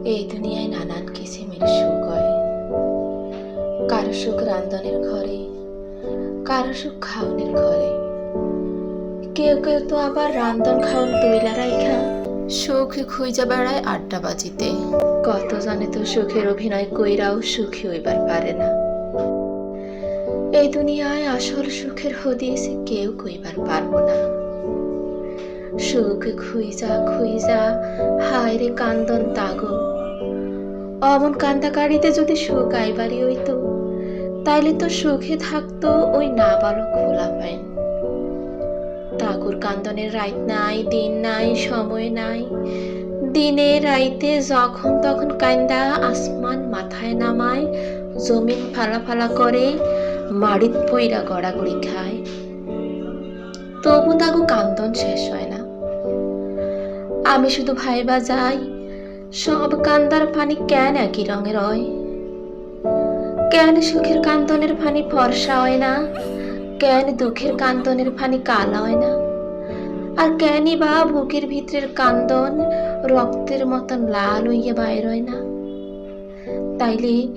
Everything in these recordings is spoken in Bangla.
এই দুনিয়ায় নানান কিসিমের সুখ হয়। কারো সুখ রান্ধনের ঘরে, কারো সুখ খাওনের ঘরে। কেউ কেউ তো আবার রান্ধন খাওন তৈলা রাইখা সুখে খুঁজা বেড়ায় আড্ডা বাজিতে। কত জানে তো সুখের অভিনয় কইরাও সুখী হইবার পারে না। এই দুনিয়ায় আসল সুখের হদিস কেউ কইবার পারবো না। সুখ খুঁজা খুঁজা হায় রে কান্দন তাগো। অমন কান্দাকারিতে যদি সুখ আইবারই হইতো, তাইলে তো সুখে থাকতো ওই নাবালক খোলা পাইন। তাগুর কান্দনের রাইত নাই, দিন নাই, সময় নাই। দিনে রাইতে যখন তখন কান্দা আসমান মাথায় নামায়, জমিন ফালা ফালা করে, মাড়িত পইরা গড়াগড়ি খায়। তবু তাগু কান্দন শেষ হয় না। আমি শুধু ভাইবা যাই, সব কান্দার পানি কেন একই রঙের হয়? কেন সুখের কান্দনের পানি ফর্সা হয় না? কেন দুঃখের কান্দনের পানি কালা হয় না? আর কেনই বা বুকের ভিতরের কান্দন রক্তের মতন লাল হইয়া বাইর হয় না? তাইলে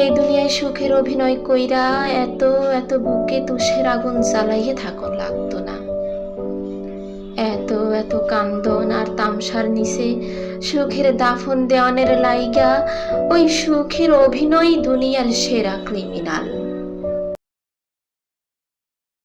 এই দুনিয়ায় সুখের অভিনয় কইরা এত এত বুকে তুষের আগুন জ্বালাইয়ে থাকুন লাগতো না। এত এত কান্দন আর তামসার নিচে সুখের দাফন দেওয়ানের লাইগা ওই সুখের অভিনয় দুনিয়ার সেরা ক্রিমিনাল।